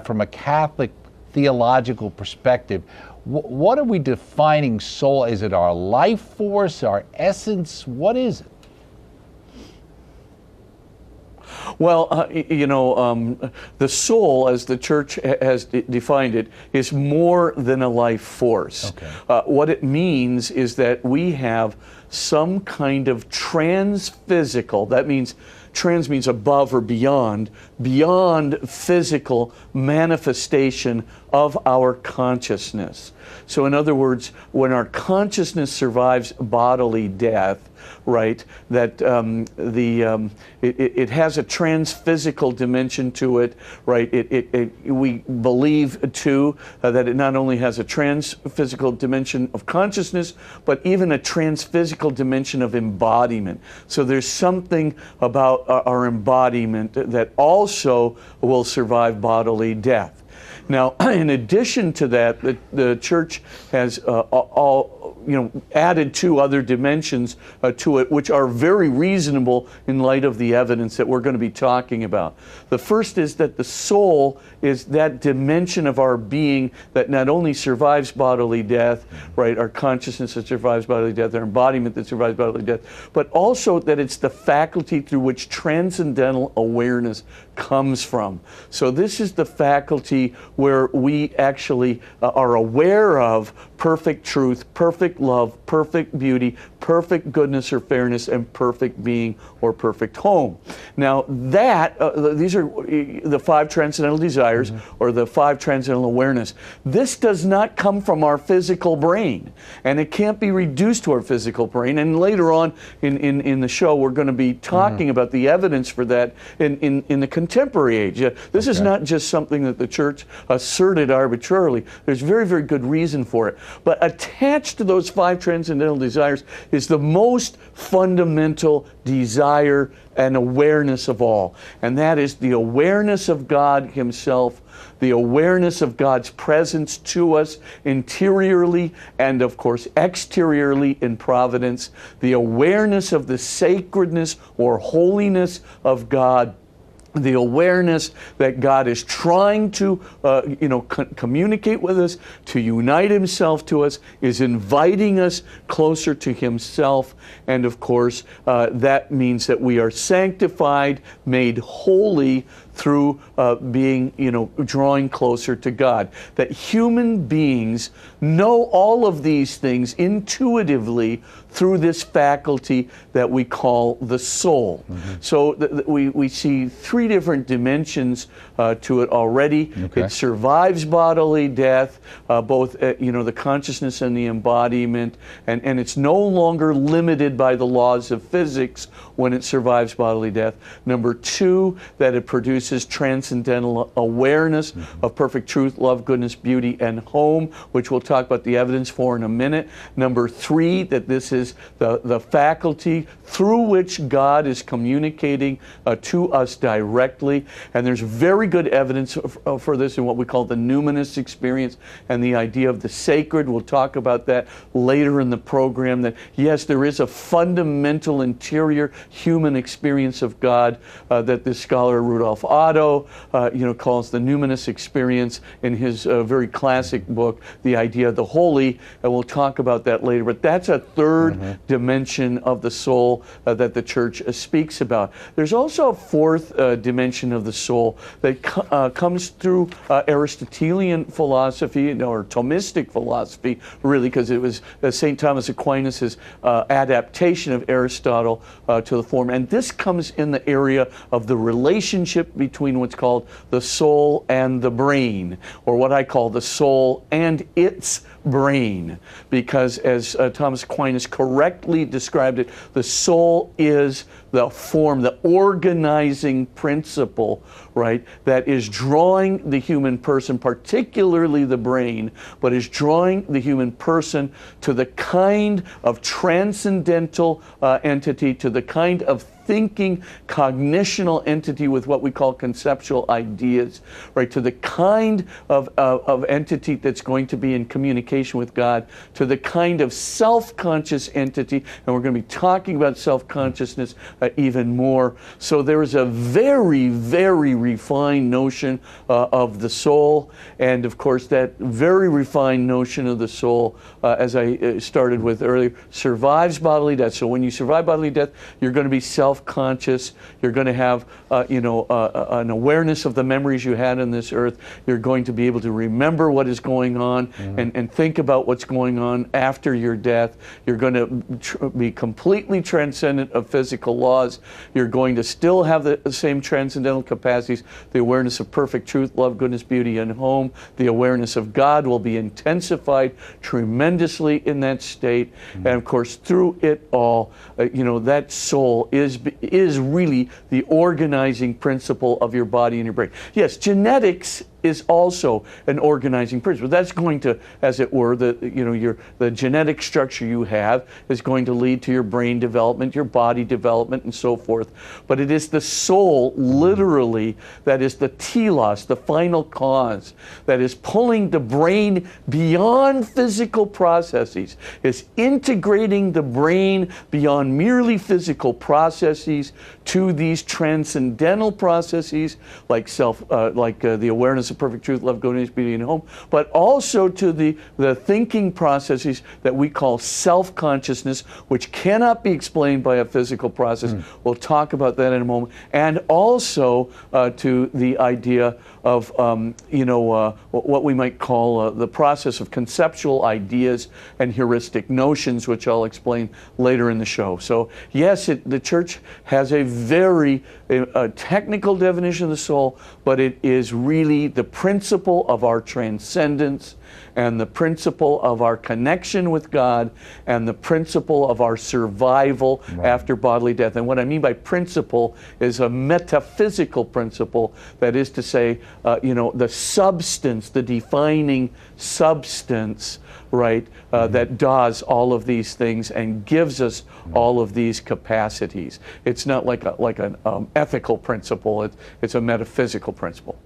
from a Catholic theological perspective, what are we defining soul? Is it our life force, our essence? What is it? Well, the soul, as the church has defined it, is more than a life force. Okay. What it means is that we have some kind of transphysical, that means trans means above or beyond physical manifestation of our consciousness. So in other words, when our consciousness survives bodily death, right, that it has a transphysical dimension to it, right? We believe too that it not only has a transphysical dimension of consciousness, but even a transphysical dimension of embodiment. So there's something about our embodiment that also will survive bodily death. Now, in addition to that, the church has added two other dimensions to it, which are very reasonable in light of the evidence that we're going to be talking about. The first is that the soul is that dimension of our being that not only survives bodily death, right, our consciousness that survives bodily death, our embodiment that survives bodily death, but also that it's the faculty through which transcendental awareness comes from. So this is the faculty where we actually are aware of perfect truth, perfect love, perfect beauty, perfect goodness or fairness, and perfect being or perfect home. Now that, these are the five transcendental desires, or the five transcendental awareness. This does not come from our physical brain, and it can't be reduced to our physical brain. And later on in the show, we're going to be talking about the evidence for that in the contemporary age. This is not just something that the church asserted arbitrarily. There's very, very good reason for it. But attached to those five transcendental desires is the most fundamental desire and awareness of all. And that is the awareness of God Himself, the awareness of God's presence to us interiorly and, of course, exteriorly in providence, the awareness of the sacredness or holiness of God, the awareness that God is trying to communicate with us, to unite Himself to us, is inviting us closer to Himself, and of course that means that we are sanctified, made holy through being, drawing closer to God. That human beings know all of these things intuitively through this faculty that we call the soul. So we see three different dimensions to it already. Okay. It survives bodily death, both the consciousness and the embodiment, and it's no longer limited by the laws of physics when it survives bodily death. Number two, that it produces transcendental awareness of perfect truth, love, goodness, beauty, and home, which we'll talk about the evidence for in a minute. Number three, that this is the faculty through which God is communicating to us directly. And there's very good evidence for this in what we call the numinous experience and the idea of the sacred. We'll talk about that later in the program, that yes, there is a fundamental interior human experience of God that this scholar Rudolf Otto calls the numinous experience in his very classic book, The Idea of the Holy, and we'll talk about that later. But that's a third dimension of the soul that the church speaks about. There's also a fourth dimension of the soul that comes through Aristotelian philosophy, or Thomistic philosophy, really, because it was St. Thomas Aquinas' adaptation of Aristotle to the form. And this comes in the area of the relationship between what's called the soul and the brain, or what I call the soul and its brain, because as Thomas Aquinas correctly described it, the soul is the form, the organizing principle, right, that is drawing the human person, particularly the brain, but is drawing the human person to the kind of transcendental entity, to the kind of thinking cognitional entity with what we call conceptual ideas, right, to the kind of entity that's going to be in communication with God, to the kind of self-conscious entity, and we're going to be talking about self-consciousness even more. So there is a very, very refined notion of the soul, and of course that very refined notion of the soul, as I started with earlier, survives bodily death. So when you survive bodily death, you're going to be self-conscious. You're going to have, an awareness of the memories you had on this earth. You're going to be able to remember what is going on and think about what's going on after your death. You're going to be completely transcendent of physical laws. You're going to still have the same transcendental capacities, the awareness of perfect truth, love, goodness, beauty, and home. The awareness of God will be intensified tremendously in that state. And of course, through it all, that soul is really the organizing principle of your body and your brain. Yes, genetics is also an organizing principle. That's going to, as it were, the genetic structure you have is going to lead to your brain development, your body development, and so forth. But it is the soul, literally, that is the telos, the final cause, that is pulling the brain beyond physical processes, is integrating the brain beyond merely physical processes to these transcendental processes, like the awareness of perfect truth, love, goodness, beauty, and home, but also to the thinking processes that we call self-consciousness, which cannot be explained by a physical process. We'll talk about that in a moment. And also to the idea of, what we might call the process of conceptual ideas and heuristic notions, which I'll explain later in the show. So yes, the church has a very technical definition of the soul, but it is really the principle of our transcendence and the principle of our connection with God and the principle of our survival after bodily death. And what I mean by principle is a metaphysical principle, that is to say, the substance, the defining substance, right, that does all of these things and gives us all of these capacities. It's not like an ethical principle, it's a metaphysical principle.